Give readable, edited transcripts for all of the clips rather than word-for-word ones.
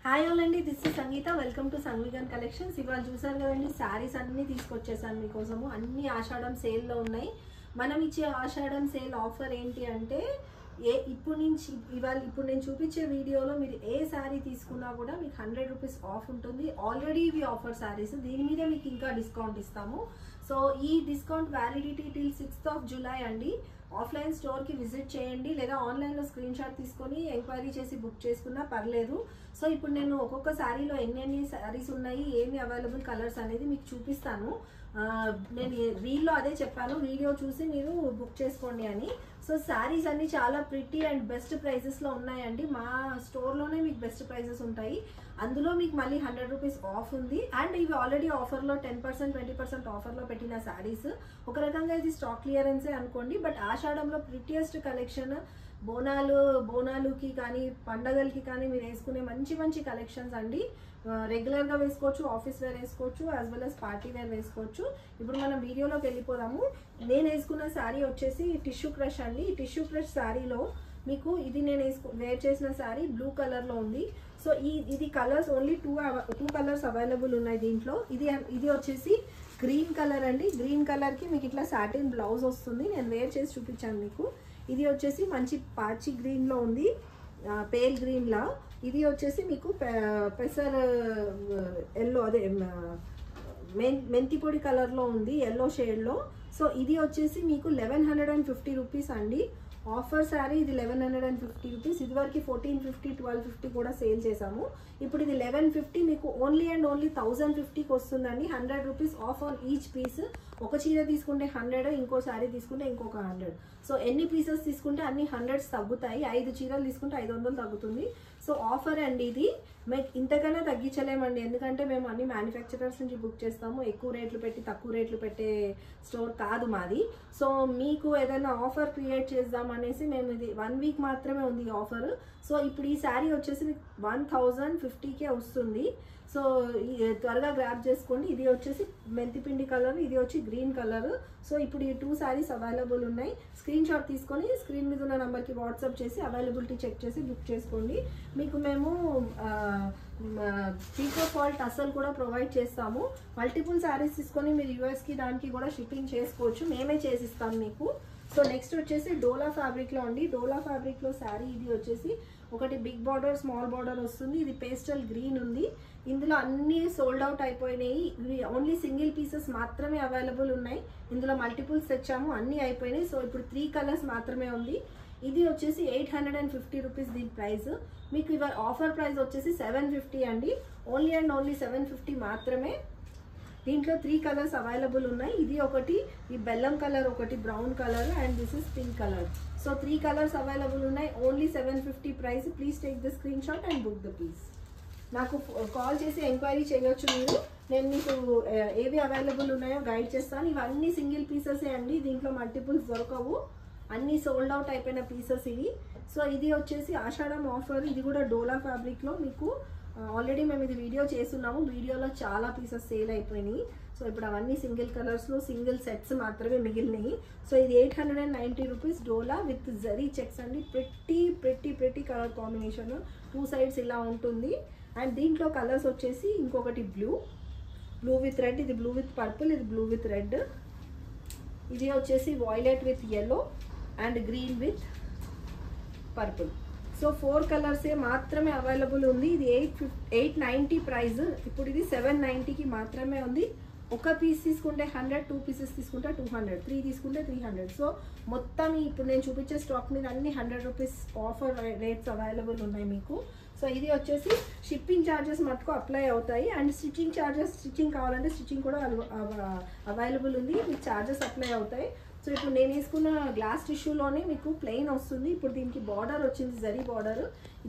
Hi all అండి, this is Sangeetha. Welcome to Sangeethan collections. ఇవాళ చూసారు కదండి, శారీస్ అన్నీ తీసుకొచ్చేసాను మీకోసము. అన్ని ఆషాఢం సేల్లో ఉన్నాయి. మనం ఇచ్చే ఆషాఢం సేల్ ఆఫర్ ఏంటి అంటే ఇప్పుడు నేను చూపించే వీడియోలో మీరు ఏ శారీ తీసుకున్నా కూడా మీకు 100 రూపీస్ ఆఫ్ ఉంటుంది. ఆల్రెడీ ఇవి ఆఫర్ శారీస్, దీని మీద మీకు ఇంకా డిస్కౌంట్ ఇస్తాము. సో ఈ discount validity till 6th of July అండి. ఆఫ్లైన్ స్టోర్కి విజిట్ చేయండి, లేదా ఆన్లైన్లో స్క్రీన్ షాట్ తీసుకొని ఎంక్వైరీ చేసి బుక్ చేసుకున్నా పర్లేదు. సో ఇప్పుడు నేను ఒక్కొక్క శారీలో ఎన్ని శారీస్ ఉన్నాయి, ఏమి అవైలబుల్ కలర్స్ అనేది మీకు చూపిస్తాను. నేను రీల్లో అదే చెప్పాను, వీడియో చూసి మీరు బుక్ చేసుకోండి అని. సో శారీస్ అన్ని చాలా ప్రిటీ అండ్ బెస్ట్ ప్రైజెస్లో ఉన్నాయండి. మా స్టోర్లోనే మీకు బెస్ట్ ప్రైజెస్ ఉంటాయి. అందులో మీకు మళ్ళీ 100 రూపీస్ ఆఫ్ ఉంది. అండ్ ఇవి ఆల్రెడీ ఆఫర్లో 10% 20% ఆఫర్లో పెట్టిన శారీస్. ఒక రకంగా ఇది స్టాక్ క్లియరెన్సే అనుకోండి. బట్ ఆషాఢంలో ప్రిటియెస్ట్ కలెక్షన్, బోనాలుకి కానీ పండగలకి కానీ మీరు వేసుకునే మంచి మంచి కలెక్షన్స్ అండి. రెగ్యులర్గా వేసుకోవచ్చు, ఆఫీస్ వేర్ వేసుకోవచ్చు, as well as party wear వేసుకోవచ్చు. ఇప్పుడు మనం వీడియోలోకి వెళ్ళిపోదాము. నేను వేసుకున్న శారీ వచ్చేసి టిష్యూ క్రష్ అండి. ఈ టిష్యూ క్రష్ శారీలో మీకు ఇది నేను వేర్ చేసిన శారీ బ్లూ కలర్లో ఉంది. సో ఇది colours only two colours available ఉన్నాయి దీంట్లో. ఇది వచ్చేసి గ్రీన్ కలర్ అండి. గ్రీన్ కలర్కి మీకు ఇట్లా సాటిన్ బ్లౌజ్ వస్తుంది. నేను వేర్ చేసి చూపించాను మీకు. ఇది వచ్చేసి మంచి పాచి గ్రీన్లో ఉంది, పేల్ గ్రీన్లా. ఇది వచ్చేసి మీకు పెసర్ ఎల్లో, అదే మెంతి పొడి కలర్లో ఉంది, ఎల్లో షేడ్లో. సో ఇది వచ్చేసి మీకు 1150 రూపీస్ అండి. ఆఫర్ శారీ ఇది 1150 రూపీస్. ఇదివరకు 1450 1250 కూడా సేల్ చేసాము. ఇప్పుడు ఇది 1150 మీకు ఓన్లీ అండ్ ఓన్లీ 1050కి వస్తుందండి. 100 rupees off on each piece. ఒక చీర తీసుకుంటే 100, ఇంకో శారీ తీసుకుంటే ఇంకొక 100. సో ఎన్ని పీసెస్ తీసుకుంటే అన్ని 100s తగ్గుతాయి. 5 చీరలు తీసుకుంటే 500 తగ్గుతుంది. సో ఆఫర్ అండి ఇది. మీకు ఇంతకన్నా తగ్గించలేమండి, ఎందుకంటే మేము అన్ని మ్యానుఫ్యాక్చరర్స్ నుంచి బుక్ చేస్తాము. ఎక్కువ రేట్లు పెట్టి తక్కువ రేట్లు పెట్టే స్టోర్ కాదు మాది. సో మీకు ఏదైనా ఆఫర్ క్రియేట్ చేద్దాం అనేసి మేము ఇది 1 వీక్ మాత్రమే ఉంది ఈ ఆఫర్. సో ఇప్పుడు ఈ శారీ వచ్చేసి 1050కే వస్తుంది. సో త్వరగా గ్రాప్ చేసుకోండి. ఇది వచ్చేసి మెంతిపిండి కలర్, ఇది వచ్చి గ్రీన్ కలర్. సో ఇప్పుడు ఈ 2 శారీస్ అవైలబుల్ ఉన్నాయి. స్క్రీన్ షాట్ తీసుకొని స్క్రీన్ మీద ఉన్న నెంబర్కి వాట్సాప్ చేసి అవైలబిలిటీ చెక్ చేసి బుక్ చేసుకోండి. మీకు మేము పీకో ఫాల్ టసల్ కూడా ప్రొవైడ్ చేస్తాము. మల్టిపుల్ శారీస్ తీసుకొని మీరు యూఎస్కి దానికి కూడా షిప్పింగ్ చేసుకోవచ్చు, మేమే చేసిస్తాం మీకు. సో నెక్స్ట్ వచ్చేసి డోలా ఫ్యాబ్రిక్లో అండి. డోలా ఫ్యాబ్రిక్లో శారీ ఇది వచ్చేసి ఒకటి బిగ్ బార్డర్, స్మాల్ బార్డర్ వస్తుంది. ఇది పేస్టల్ గ్రీన్ ఉంది. ఇందులో అన్నీ సోల్డ్ అవుట్ అయిపోయినాయి. ఇవి ఓన్లీ సింగిల్ పీసెస్ మాత్రమే అవైలబుల్ ఉన్నాయి. ఇందులో మల్టిపుల్స్ తెచ్చాము, అన్నీ అయిపోయినాయి. సో ఇప్పుడు 3 కలర్స్ మాత్రమే ఉంది. ఇది వచ్చేసి 850 రూపీస్ దీని ప్రైస్. మీకు ఇవాళ ఆఫర్ ప్రైస్ వచ్చేసి 750 అండి. ఓన్లీ అండ్ ఓన్లీ 750 మాత్రమే. దీంట్లో 3 కలర్స్ అవైలబుల్ ఉన్నాయి. ఇది ఒకటి, ఈ బెల్లం కలర్ ఒకటి, brown colour, and this is pink colour. So 3 colours available ఉన్నాయి. Only 750 price. Please take the screenshot and book the piece. నాకు కాల్ చేసి ఎంక్వైరీ చేయొచ్చు మీరు. నేను మీకు ఏవి అవైలబుల్ ఉన్నాయో గైడ్ చేస్తాను. ఇవన్నీ సింగిల్ పీసెసే అండి, దీంట్లో మల్టిపుల్స్ దొరకవు. అన్నీ సోల్డ్ అవుట్ అయిపోయిన పీసెస్ ఇవి. సో ఇది వచ్చేసి ఆషాఢం ఆఫర్. ఇది కూడా డోలా ఫ్యాబ్రిక్లో మీకు ఆల్రెడీ మేము ఇది వీడియో చేస్తున్నాము. వీడియోలో చాలా పీసెస్ సేల్ అయిపోయినాయి. సో ఇప్పుడు అవన్నీ సింగిల్ కలర్స్లో సింగిల్ సెట్స్ మాత్రమే మిగిలినాయి. సో ఇది 890 rupees dola with zari checks అండి. ప్రెట్టి కలర్ కాంబినేషన్, 2 సైడ్స్ ఇలా ఉంటుంది. అండ్ దీంట్లో కలర్స్ వచ్చేసి ఇంకొకటి బ్లూ విత్ రెడ్, ఇది బ్లూ విత్ పర్పుల్, ఇది బ్లూ విత్ రెడ్, ఇది వచ్చేసి violet with yellow and green with purple. So 4 కలర్సే మాత్రమే అవైలబుల్ ఉంది. ఇది 890 ప్రైస్. ఇప్పుడు ఇది 790కి మాత్రమే ఉంది. ఒక పీస్ తీసుకుంటే 100, 2 పీసెస్ తీసుకుంటే 200, 3 తీసుకుంటే 300. సో మొత్తం ఇప్పుడు నేను చూపించే స్టాక్ మీద అన్ని 100 రూపీస్ ఆఫర్ రేట్స్ అవైలబుల్ ఉన్నాయి మీకు. సో ఇది వచ్చేసి షిప్పింగ్ ఛార్జెస్ మటుకు అప్లై అవుతాయి. అండ్ స్టిచ్చింగ్ కావాలంటే స్టిచ్చింగ్ కూడా అవైలబుల్ ఉంది. మీకు ఛార్జెస్ అప్లై అవుతాయి. సో ఇప్పుడు నేను వేసుకున్న గ్లాస్ టిష్యూలోనే మీకు ప్లెయిన్ వస్తుంది. ఇప్పుడు దీనికి బార్డర్ వచ్చింది, జరీ బార్డర్.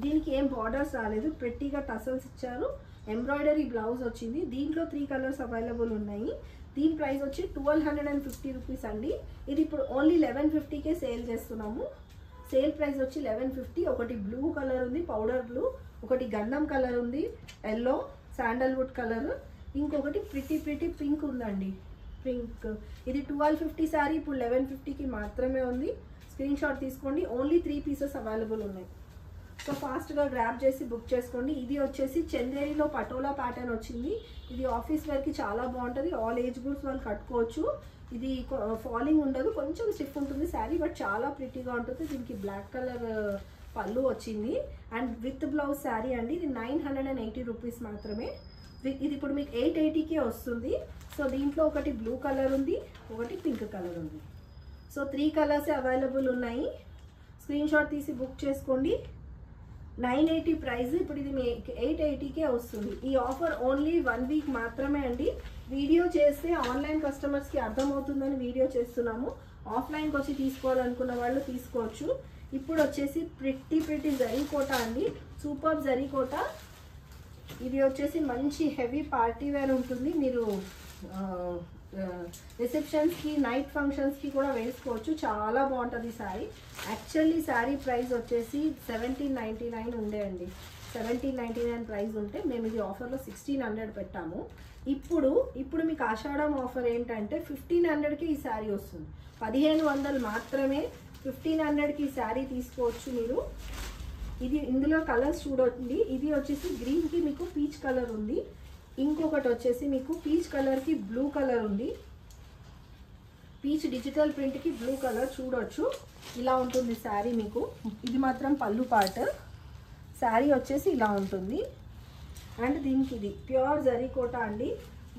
దీనికి ఏం బార్డర్స్ రాలేదు, ప్రెట్టీగా టసల్స్ ఇచ్చారు. ఎంబ్రాయిడరీ బ్లౌజ్ వచ్చింది. దీంట్లో 3 కలర్స్ అవైలబుల్ ఉన్నాయి. దీని ప్రైస్ వచ్చి 1250 రూపీస్ అండి. ఇది ఇప్పుడు ఓన్లీ 1150కే సేల్ చేస్తున్నాము. సేల్ ప్రైస్ వచ్చి 1150. ఒకటి బ్లూ కలర్ ఉంది, పౌడర్ బ్లూ, ఒకటి గంధం కలర్ ఉంది, ఎల్లో, శాండల్వుడ్ కలర్, ఇంకొకటి ప్రిటీ పింక్ ఉందండి, పింక్. ఇది 1250 శారీ ఇప్పుడు 1150కి మాత్రమే ఉంది. స్క్రీన్ షాట్ తీసుకోండి. ఓన్లీ 3 పీసెస్ అవైలబుల్ ఉన్నాయి. సో ఫాస్ట్గా గ్రాప్ చేసి బుక్ చేసుకోండి. ఇది వచ్చేసి చందేరిలో పటోలా ప్యాటర్న్ వచ్చింది. ఇది ఆఫీస్ వేర్కి చాలా బాగుంటుంది. ఆల్ ఏజ్ గ్రూప్స్ వాళ్ళు కట్టుకోవచ్చు. ఇది ఫాలింగ్ ఉండదు, కొంచెం స్టిఫ్ ఉంటుంది శారీ, బట్ చాలా ప్రిటీగా ఉంటుంది. దీనికి బ్లాక్ కలర్ పళ్ళు వచ్చింది అండ్ విత్ బ్లౌజ్ శారీ అండి. ఇది 980 రూపీస్ మాత్రమే. ఇది ఇప్పుడు మీకు 880కే వస్తుంది. సో దీంట్లో ఒకటి బ్లూ కలర్ ఉంది, ఒకటి పింక్ కలర్ ఉంది. సో 3 కలర్స్ అవైలబుల్ ఉన్నాయి. స్క్రీన్ షాట్ తీసి బుక్ చేసుకోండి. 980 ప్రైస్. ఇప్పుడు ఇది మీ 880కే వస్తుంది. ఈ ఆఫర్ ఓన్లీ 1 వీక్ మాత్రమే అండి. వీడియో చేస్తే ఆన్లైన్ కస్టమర్స్కి అర్థమవుతుందని వీడియో చేస్తున్నాము. ఆఫ్లైన్కి వచ్చి తీసుకోవాలనుకున్న వాళ్ళు తీసుకోవచ్చు. ఇప్పుడు వచ్చేసి ప్రిట్టి జరీకోట అండి, సూపర్ జరీకోట. ఇది వచ్చేసి మంచి హెవీ పార్టీ వేర్ ఉంటుంది. మీరు రిసెప్షన్స్కి, నైట్ ఫంక్షన్స్కి కూడా వేసుకోవచ్చు. చాలా బాగుంటుంది శారీ. యాక్చువల్లీ శారీ ప్రైస్ వచ్చేసి 1799 ఉండే అండి. 1799 ప్రైస్ ఉంటే మేము ఇది ఆఫర్లో 1600 పెట్టాము. ఇప్పుడు మీకు ఆషాఢం ఆఫర్ ఏంటంటే 1500కి ఈ శారీ వస్తుంది. 1500 మాత్రమే. 1500కి ఈ శారీ తీసుకోవచ్చు మీరు. ఇది ఇందులో కలర్స్ చూడండి. ఇది వచ్చేసి గ్రీన్కి మీకు పీచ్ కలర్ ఉంది. ఇంకొకటి వచ్చేసి మీకు పీచ్ కలర్కి బ్లూ కలర్ ఉంది. పీచ్ డిజిటల్ ప్రింట్కి బ్లూ కలర్ చూడొచ్చు. ఇలా ఉంటుంది శారీ మీకు. ఇది మాత్రం పళ్ళు పార్ట్. శారీ వచ్చేసి ఇలా ఉంటుంది. అండ్ దీనికి ఇది ప్యూర్ జరీకోట అండి.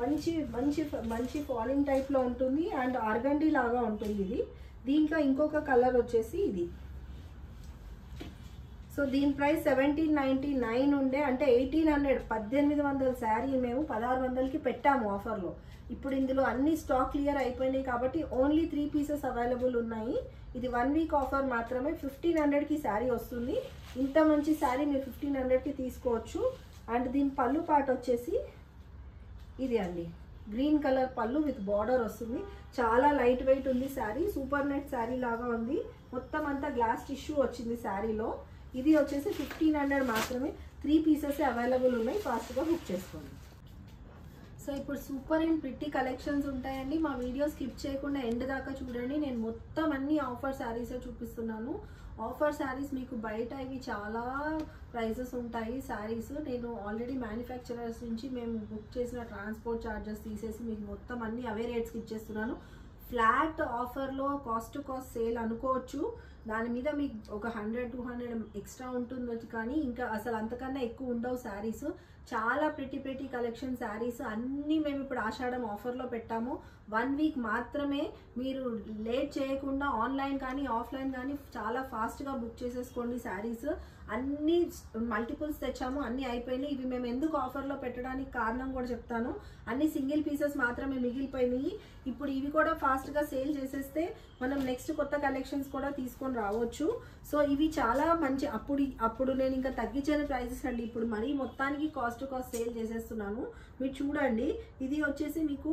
మంచి మంచి మంచి ఫాలింగ్ టైప్లో ఉంటుంది అండ్ ఆర్గండీ లాగా ఉంటుంది ఇది. దీంట్లో ఇంకొక కలర్ వచ్చేసి ఇది. సో దీని ప్రైస్ 1799 ఉండే, అంటే 1800 1800 శారీ మేము 1600కి పెట్టాము ఆఫర్లో. ఇప్పుడు ఇందులో అన్ని స్టాక్ క్లియర్ అయిపోయినాయి కాబట్టి ఓన్లీ 3 పీసెస్ అవైలబుల్ ఉన్నాయి. ఇది 1 వీక్ ఆఫర్ మాత్రమే. 1500కి శారీ వస్తుంది. ఇంత మంచి శారీ మీరు 1500కి తీసుకోవచ్చు. అండ్ దీని పళ్ళు పార్ట్ వచ్చేసి ఇది అండి. గ్రీన్ కలర్ పళ్ళు విత్ బార్డర్ వస్తుంది. చాలా లైట్ వెయిట్ ఉంది శారీ. సూపర్ నెట్ శారీ లాగా ఉంది. మొత్తం అంతా గ్లాస్ టిష్యూ వచ్చింది శారీలో. ఇది వచ్చేసి 1500 మాత్రమే. 3 పీసెస్ అవైలబుల్ ఉన్నాయి. ఫాస్ట్గా బుక్ చేసుకోండి. సో ఇప్పుడు సూపర్ అండ్ ప్రిట్టి కలెక్షన్స్ ఉంటాయండి. మా వీడియో స్కిప్ చేయకుండా ఎండ్ దాకా చూడండి. నేను మొత్తం అన్ని ఆఫర్ శారీసే చూపిస్తున్నాను. ఆఫర్ శారీస్ మీకు బయట ఇవి చాలా ప్రైజెస్ ఉంటాయి శారీస్. నేను ఆల్రెడీ మ్యానుఫ్యాక్చరర్స్ నుంచి మేము బుక్ చేసిన ట్రాన్స్పోర్ట్ ఛార్జెస్ తీసేసి మీకు మొత్తం అన్ని అవే రేట్స్కి ఇచ్చేస్తున్నాను. ఫ్లాట్ ఆఫర్లో కాస్ట్ టు కాస్ట్ సేల్ అనుకోవచ్చు. దాని మీద మీకు ఒక 100-200 ఎక్స్ట్రా ఉంటుంది, కానీ ఇంకా అసలు అంతకన్నా ఎక్కువ ఉండవు శారీస్. చాలా ప్రిట్టి కలెక్షన్ శారీస్ అన్నీ మేము ఇప్పుడు ఆషాఢం ఆఫర్లో పెట్టాము. 1 వీక్ మాత్రమే. మీరు లేట్ చేయకుండా ఆన్లైన్ కానీ ఆఫ్లైన్ కానీ చాలా ఫాస్ట్గా బుక్ చేసేసుకోండి శారీస్. అన్ని మల్టిపుల్స్ తెచ్చాము, అన్నీ అయిపోయినాయి. ఇవి మేము ఎందుకు ఆఫర్లో పెట్టడానికి కారణం కూడా చెప్తాను. అన్ని సింగిల్ పీసెస్ మాత్రమే మిగిలిపోయినాయి. ఇప్పుడు ఇవి కూడా ఫాస్ట్గా సేల్ చేసేస్తే మనం నెక్స్ట్ కొత్త కలెక్షన్స్ కూడా తీసుకొని రావచ్చు. సో ఇవి చాలా మంచి. అప్పుడు నేను ఇంకా తగ్గించిన ప్రైజెస్ అండి. ఇప్పుడు మరీ మొత్తానికి కాస్ట్ టు కాస్ట్ సేల్ చేసేస్తున్నాను. మీరు చూడండి. ఇది వచ్చేసి మీకు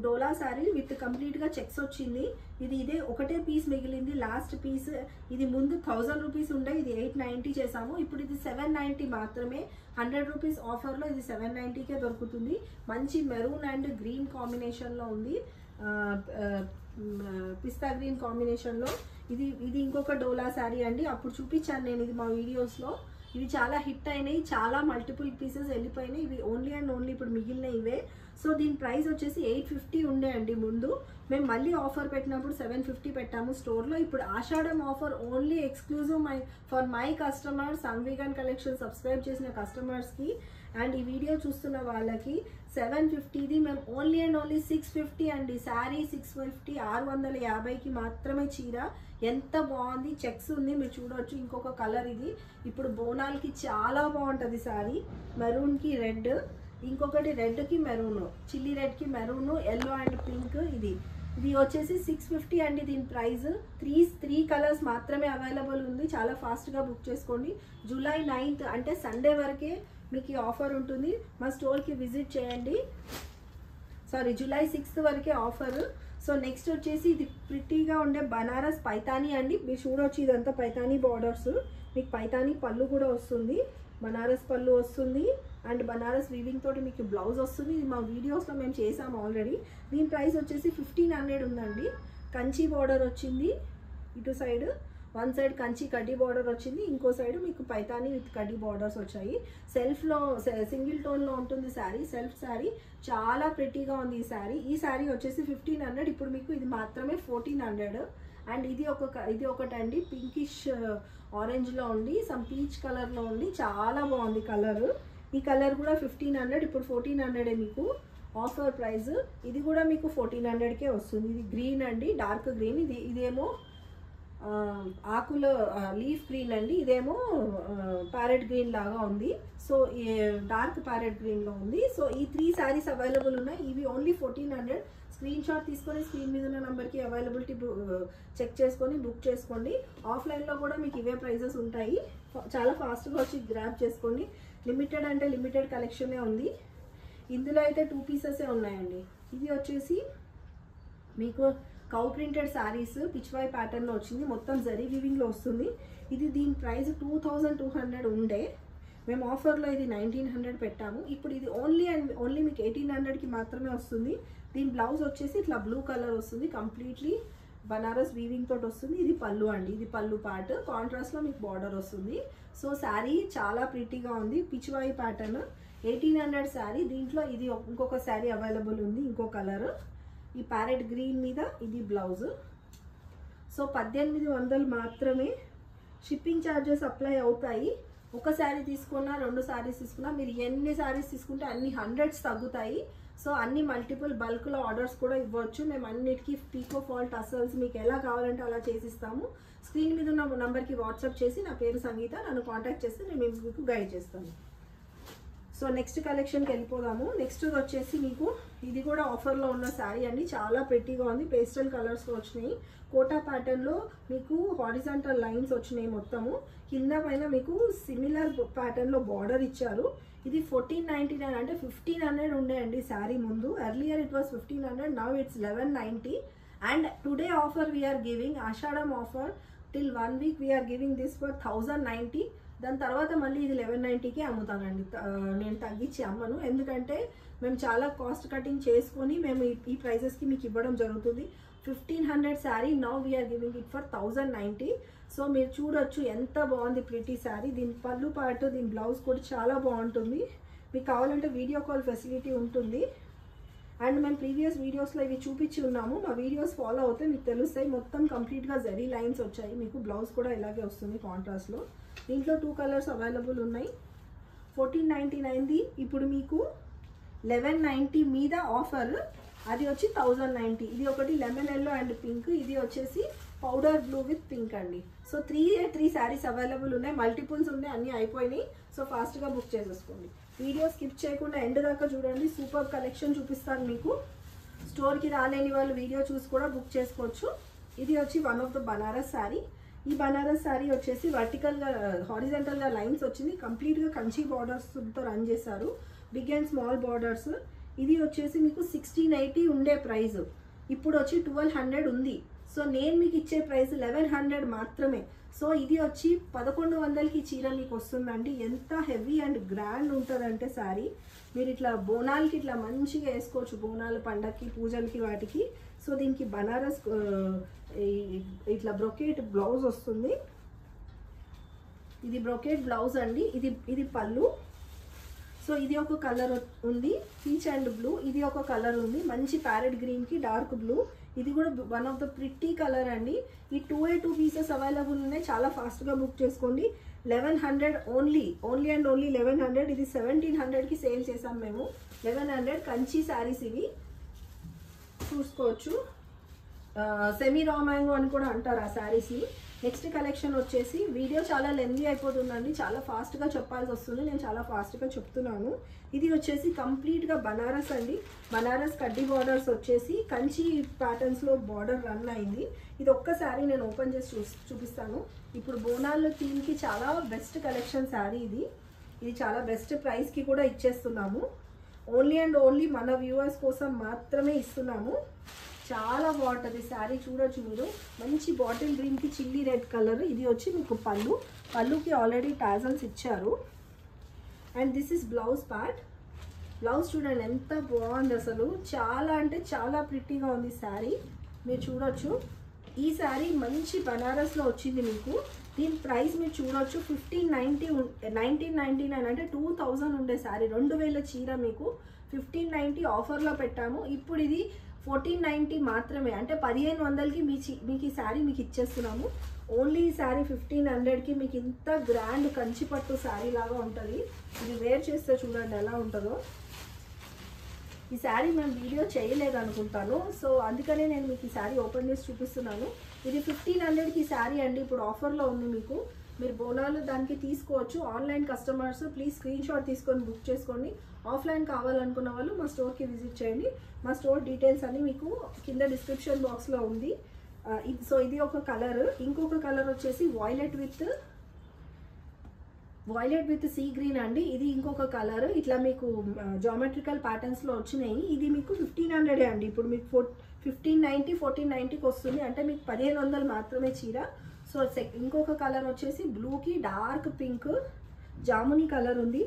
డోలా శారీ విత్ కంప్లీట్గా చెక్స్ వచ్చింది. ఇదే ఒకటే పీస్ మిగిలింది, లాస్ట్ పీస్. ఇది ముందు 1000 రూపీస్ ఉండే, ఇది 890 చేసాము. ఇప్పుడు ఇది 790 మాత్రమే. 100 రూపీస్ ఆఫర్లో ఇది 790కే దొరుకుతుంది. మంచి మెరూన్ అండ్ గ్రీన్ కాంబినేషన్లో ఉంది. పిస్తా గ్రీన్ కాంబినేషన్లో. ఇది ఇంకొక డోలా శారీ అండి. అప్పుడు చూపించాను నేను ఇది మా వీడియోస్లో. ఇవి చాలా హిట్ అయినాయి. చాలా మల్టిపుల్ పీసెస్ వెళ్ళిపోయినాయి. ఇవి ఓన్లీ అండ్ ఓన్లీ ఇప్పుడు మిగిలిన ఇవే. సో దీని ప్రైస్ వచ్చేసి 850 ఉండే అండి ముందు. మేము మళ్ళీ ఆఫర్ పెట్టినప్పుడు 750 పెట్టాము స్టోర్లో. ఇప్పుడు Ashadham offer only exclusive for my customers, సంవిగన్ కలెక్షన్ సబ్స్క్రైబ్ చేసిన కస్టమర్స్కి అండ్ ఈ వీడియో చూస్తున్న వాళ్ళకి 750ది మేము ఓన్లీ అండ్ ఓన్లీ 650 అండి. శారీ 650, 650కి మాత్రమే చీర. ఎంత బాగుంది, చెక్స్ ఉంది, మీరు చూడవచ్చు. ఇంకొక కలర్ ఇది. ఇప్పుడు బోనాలకి చాలా బాగుంటుంది శారీ. మెరూన్కి రెడ్, ఇంకొకటి రెడ్కి మెరూన్, చిల్లీ రెడ్కి మెరూన్, ఎల్లో అండ్ పింక్. ఇది వచ్చేసి 650 అండి. దీని ప్రైస్ 3 కలర్స్ మాత్రమే అవైలబుల్ ఉంది. చాలా ఫాస్ట్గా బుక్ చేసుకోండి. జూలై 9th అంటే సండే వరకే మీకు ఈ ఆఫర్ ఉంటుంది. మా స్టోర్కి విజిట్ చేయండి. జూలై 6th వరకే ఆఫర్. సో నెక్స్ట్ వచ్చేసి ఇది ప్రిటీగా ఉండే బనారస్ పైతానీ అండి. మీరు చూడవచ్చు, ఇదంతా పైతానీ బార్డర్స్. మీకు పైతానీ పళ్ళు కూడా వస్తుంది, బనారస్ పళ్ళు వస్తుంది అండ్ బనారస్ వీవింగ్ తోటి మీకు బ్లౌజ్ వస్తుంది. ఇది మా వీడియోస్లో మేము చేసాము ఆల్రెడీ. దీని ప్రైస్ వచ్చేసి 1500 ఉందండి. కంచి బార్డర్ వచ్చింది ఇటు సైడ్. వన్ సైడ్ కంచి కడ్డీ బార్డర్ వచ్చింది, ఇంకో సైడ్ మీకు పైతాని విత్ కడ్డీ బార్డర్స్ వచ్చాయి. సెల్ఫ్లో సింగిల్ టోన్లో ఉంటుంది శారీ, సెల్ఫ్ శారీ. చాలా ప్రెట్టీగా ఉంది ఈ శారీ. ఈ శారీ వచ్చేసి 1500, ఇప్పుడు మీకు ఇది మాత్రమే 1400. అండ్ ఇది ఒకటండి, పింకిష్ ఆరెంజ్లో ఉండి సమ్ పీచ్ కలర్లో ఉండి చాలా బాగుంది కలర్. ఈ కలర్ కూడా 1500, ఇప్పుడు 1400 మీకు ఆఫర్ ప్రైస్. ఇది కూడా మీకు 1400కే వస్తుంది. ఇది గ్రీన్ అండి, డార్క్ గ్రీన్. ఇదేమో ఆకుల లీఫ్ గ్రీన్ అండి, ఇదేమో ప్యారెట్ గ్రీన్ లాగా ఉంది. సో డార్క్ ప్యారెట్ గ్రీన్లో ఉంది. సో ఈ 3 శారీస్ అవైలబుల్ ఉన్నాయి. ఇవి ఓన్లీ 1400. స్క్రీన్ షాట్ తీసుకొని స్క్రీన్ మీద ఉన్న నెంబర్కి అవైలబిలిటీ చెక్ చేసుకొని బుక్ చేసుకోండి. ఆఫ్లైన్లో కూడా మీకు ఇవే ప్రైజెస్ ఉంటాయి. చాలా ఫాస్ట్గా వచ్చి గ్రాప్ చేసుకోండి. లిమిటెడ్ అంటే లిమిటెడ్ కలెక్షనే ఉంది. ఇందులో అయితే 2 పీసెసే ఉన్నాయండి. ఇది వచ్చేసి మీకు కౌ ప్రింటెడ్ శారీస్ పిచ్వాయ్ ప్యాటర్న్లో వచ్చింది, మొత్తం జరీ వీవింగ్లో వస్తుంది. దీని ప్రైస్ 2200 ఉండే, మేము ఆఫర్లో ఇది 1900 పెట్టాము. ఇప్పుడు ఇది ఓన్లీ మీకు 1800కి మాత్రమే వస్తుంది. దీని బ్లౌజ్ వచ్చేసి ఇట్లా బ్లూ కలర్ వస్తుంది, కంప్లీట్లీ బనారస్ వీవింగ్ తోటి వస్తుంది. ఇది పళ్ళు అండి, ఇది పళ్ళు పార్ట్. కాంట్రాస్ట్లో మీకు బార్డర్ వస్తుంది. సో శారీ చాలా ప్రిటీగా ఉంది, పిచ్వాయ్ ప్యాటర్న్. 1800 శారీ. దీంట్లో ఇది ఇంకొక శారీ అవైలబుల్ ఉంది, ఇంకో కలర్. ఈ ప్యారెట్ గ్రీన్ మీద ఇది బ్లౌజ్. సో 1800 మాత్రమే. షిప్పింగ్ ఛార్జెస్ అప్లై అవుతాయి. ఒక శారీ తీసుకున్నా 2 శారీస్ తీసుకున్నా మీరు ఎన్ని శారీస్ తీసుకుంటే అన్ని 100s తగ్గుతాయి. సో అన్ని మల్టిపుల్ బల్క్లో ఆర్డర్స్ కూడా ఇవ్వచ్చు. మేము అన్నిటికీ పీకో ఫాల్ టసల్స్ మీకు ఎలా కావాలంటే అలా చేసిస్తాము. స్క్రీన్ మీద ఉన్న నంబర్కి వాట్సాప్ చేసి నా పేరు సంగీత, నన్ను కాంటాక్ట్ చేస్తే నేను మీకు గైడ్ చేస్తాను. సో నెక్స్ట్ కలెక్షన్కి వెళ్ళిపోదాము. నెక్స్ట్ వచ్చేసి మీకు ఇది కూడా ఆఫర్లో ఉన్న శారీ అండి, చాలా ప్రెట్టీగా ఉంది. పేస్టల్ కలర్స్లో వచ్చినాయి. కోటా ప్యాటర్న్లో మీకు హారిజాంటల్ లైన్స్ వచ్చినాయి మొత్తము. కింద పైన మీకు సిమిలర్ ప్యాటర్న్లో బార్డర్ ఇచ్చారు. ఇది 1499 అంటే 1500 ఉండే అండి శారీ ముందు. Earlier it was 1500, now it's 1190. And today offer we are giving Ashadham offer till 1 week we are giving this for 1090. దాని తర్వాత మళ్ళీ ఇది 1190కి అమ్ముతానండి. నేను తగ్గించి అమ్మను, ఎందుకంటే మేము చాలా కాస్ట్ కటింగ్ చేసుకొని మేము ఈ ప్రైజెస్కి మీకు ఇవ్వడం జరుగుతుంది. 1500 sari now we are giving it for 1090. So మీరు చూడొచ్చు ఎంత బాగుంది ప్రిటీ శారీ. దీని పళ్ళు పాటు దీని బ్లౌజ్ కూడా చాలా బాగుంటుంది. మీకు కావాలంటే వీడియో కాల్ ఫెసిలిటీ ఉంటుంది. అండ్ మేము ప్రీవియస్ వీడియోస్లో ఇవి చూపించి ఉన్నాము. మా వీడియోస్ ఫాలో అవుతే మీకు తెలుస్తాయి. మొత్తం కంప్లీట్గా జరీ లైన్స్ వచ్చాయి. మీకు బ్లౌజ్ కూడా ఇలాగే వస్తుంది కాంట్రాస్ట్లో. దీంట్లో 2 కలర్స్ అవైలబుల్ ఉన్నాయి. 1499ది ఇప్పుడు మీకు 1190 మీద ఆఫర్, అది వచ్చి 1090. ఇది ఒకటి లెమన్ ఎల్లో అండ్ పింక్, ఇది వచ్చేసి పౌడర్ బ్లూ విత్ పింక్ అండి. సో 3 శారీస్ అవైలబుల్ ఉన్నాయి. మల్టిపుల్స్ ఉన్నాయి, అన్నీ అయిపోయినాయి. సో ఫాస్ట్గా బుక్ చేసేసుకోండి. వీడియో స్కిప్ చేయకుండా ఎండ్ దాకా చూడండి. సూపర్ కలెక్షన్ చూపిస్తాను మీకు. స్టోర్కి రాలేని వాళ్ళు వీడియో చూసి కూడా బుక్ చేసుకోవచ్చు. ఇది వచ్చి one of the Banaras sari. ఈ బనారస్ శారీ వచ్చేసి వర్టికల్గా హారిజంటల్గా లైన్స్ వచ్చింది. కంప్లీట్గా కంచి బార్డర్స్తో రన్ చేశారు, బిగ్ అండ్ స్మాల్ బార్డర్స్. ఇది వచ్చేసి మీకు 1680 ఉండే ప్రైస్, ఇప్పుడు వచ్చి 1200 ఉంది. సో నేను మీకు ఇచ్చే ప్రైస్ 1100 మాత్రమే. సో ఇది వచ్చి 1100కి చీర మీకు వస్తుందండి. ఎంత హెవీ అండ్ గ్రాండ్ ఉంటుందంటే శారీ, మీరు ఇట్లా బోనాలకి ఇట్లా మంచిగా వేసుకోవచ్చు, బోనాల పండగకి పూజలకి వాటికి. సో దీనికి బనారస్ ఇట్లా బ్రొకేట్ బ్లౌజ్ వస్తుంది. ఇది బ్రొకేట్ బ్లౌజ్ అండి. ఇది పళ్ళు. సో ఇది ఒక కలర్ ఉంది, పీచ్ అండ్ బ్లూ. ఇది ఒక కలర్ ఉంది, మంచి ప్యారెట్ గ్రీన్కి డార్క్ బ్లూ. ఇది కూడా one of the pretty colour అండి. ఈ 2 పీసెస్ అవైలబుల్ ఉన్నాయి. చాలా ఫాస్ట్గా బుక్ చేసుకోండి. 1100 ఓన్లీ అండ్ ఓన్లీ 1100. ఇది 1700కి సేల్ చేసాం మేము. 1100 కంచి శారీస్ ఇవి చూసుకోవచ్చు. సెమీ రా మ్యాంగో అని కూడా అంటారు ఆ శారీస్ని. నెక్స్ట్ కలెక్షన్ వచ్చేసి వీడియో చాలా లెందీ అయిపోతుందండి, చాలా ఫాస్ట్గా చెప్పాల్సి వస్తుంది. నేను చాలా ఫాస్ట్గా చెప్తున్నాను. ఇది వచ్చేసి కంప్లీట్గా బనారస్ అండి. బనారస్ కడ్డీ బార్డర్స్ వచ్చేసి కంచి ప్యాటర్న్స్లో బార్డర్ రన్ అయింది. ఇది ఒక్కసారి నేను ఓపెన్ చేసి చూపిస్తాను. ఇప్పుడు బోనాలు థీమ్కి చాలా బెస్ట్ కలెక్షన్ శారీ ఇది చాలా బెస్ట్ ప్రైస్కి కూడా ఇచ్చేస్తున్నాము. ఓన్లీ అండ్ ఓన్లీ మన వ్యూవర్స్ కోసం మాత్రమే ఇస్తున్నాము. చాలా బాగుంటుంది శారీ, చూడొచ్చు మీరు. మంచి బాటిల్ గ్రీన్కి చిల్లీ రెడ్ కలర్. ఇది వచ్చి మీకు పళ్ళుకి ఆల్రెడీ టాజల్స్ ఇచ్చారు. And this is blouse part. Blouse చూడండి ఎంత బాగుంది అసలు, చాలా అంటే చాలా ప్రిటీగా ఉంది శారీ. మీరు చూడొచ్చు ఈ శారీ మంచి బనారస్లో వచ్చింది మీకు. దీని ప్రైస్ మీరు చూడొచ్చు 1999 అంటే 2000 ఉండే శారీ, 2000 చీర మీకు 1590 ఆఫర్లో పెట్టాము. ఇప్పుడు ఇది 1490 మాత్రమే, అంటే 1500కి మీకు ఈ శారీ మీకు ఇచ్చేస్తున్నాము. ఓన్లీ ఈ శారీ 1500కి మీకు ఇంత గ్రాండ్ కంచిపట్టు శారీ లాగా ఉంటుంది. ఇది వేర్ చేస్తే చూడండి ఎలా ఉంటుందో. ఈ శారీ మేము వీడియో చేయలేదు అనుకుంటాను, సో అందుకనే నేను మీకు ఈ శారీ ఓపెన్ చేసి చూపిస్తున్నాను. ఇది 1500కి ఈ శారీ అండి, ఇప్పుడు ఆఫర్లో ఉంది మీకు. మీరు బోనాలు దానికి తీసుకోవచ్చు. Online customers please screen shot తీసుకొని బుక్ చేసుకోండి. ఆఫ్లైన్ కావాలనుకున్న వాళ్ళు మా స్టోర్కి విజిట్ చేయండి. మా స్టోర్ డీటెయిల్స్ అన్ని మీకు కింద డిస్క్రిప్షన్ బాక్స్లో ఉంది. సో ఇది ఒక కలర్. ఇంకొక కలర్ వచ్చేసి వాయిలెట్ విత్ సీ గ్రీన్ అండి. ఇది ఇంకొక కలర్. ఇట్లా మీకు జామెట్రికల్ ప్యాటర్న్స్లో వచ్చినాయి. ఇది మీకు 1500 అండి. ఇప్పుడు మీకు 1590 1490కి వస్తుంది, అంటే మీకు 1500 మాత్రమే చీర. సో ఇంకొక కలర్ వచ్చేసి బ్లూకి డార్క్ పింక్ జామునీ కలర్ ఉంది.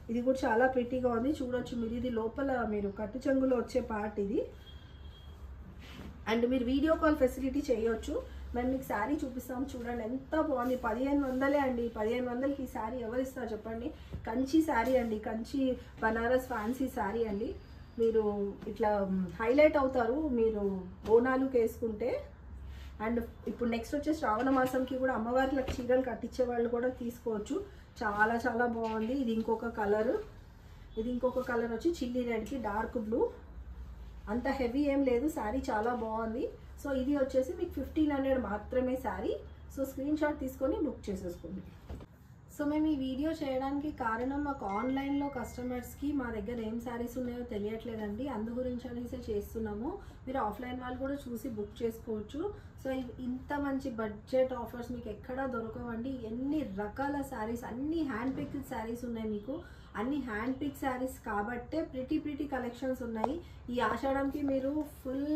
ఇది కూడా చాలా ప్రిటీగా ఉంది, చూడొచ్చు మీరు. ఇది లోపల మీరు కట్టు చెంగులో వచ్చే పార్ట్ ఇది. అండ్ మీరు వీడియో కాల్ ఫెసిలిటీ చేయొచ్చు. మేము మీకు శారీ చూపిస్తాం, చూడండి ఎంత బాగుంది. 1500 అండి. 1500కి ఈ శారీ ఎవరు ఇస్తారు చెప్పండి. కంచి శారీ అండి, కంచి బనారస్ ఫ్యాన్సీ శారీ అండి. మీరు ఇట్లా హైలైట్ అవుతారు మీరు బోనాలుకి వేసుకుంటే. అండ్ ఇప్పుడు నెక్స్ట్ వచ్చే శ్రావణ మాసంకి కూడా అమ్మవార్లకు చీరలు కట్టించే వాళ్ళు కూడా తీసుకోవచ్చు. చాలా చాలా బాగుంది. ఇది ఇంకొక కలర్. వచ్చి చిల్లీ రెడ్కి డార్క్ బ్లూ. అంత హెవీ ఏం లేదు, శారీ చాలా బాగుంది. సో ఇది వచ్చేసి మీకు 1500 మాత్రమే శారీ. సో స్క్రీన్ షాట్ తీసుకొని బుక్ చేసేసుకోండి. సో మేము ఈ వీడియో చేయడానికి కారణం మాకు ఆన్లైన్లో కస్టమర్స్కి మా దగ్గర ఏం శారీస్ ఉన్నాయో తెలియట్లేదండి, అందు గురించి అనేసి చేస్తున్నాము. మీరు ఆఫ్లైన్ వాళ్ళు కూడా చూసి బుక్ చేసుకోవచ్చు. సో ఇంత మంచి బడ్జెట్ ఆఫర్స్ మీకు ఎక్కడా దొరకవండి. ఎన్ని రకాల శారీస్, అన్ని హ్యాండ్ పిక్డ్ శారీస్ ఉన్నాయి మీకు. అన్ని హ్యాండ్ పిక్ శారీస్ కాబట్టే ప్రిటీ కలెక్షన్స్ ఉన్నాయి. ఈ ఆషాఢంకి మీరు ఫుల్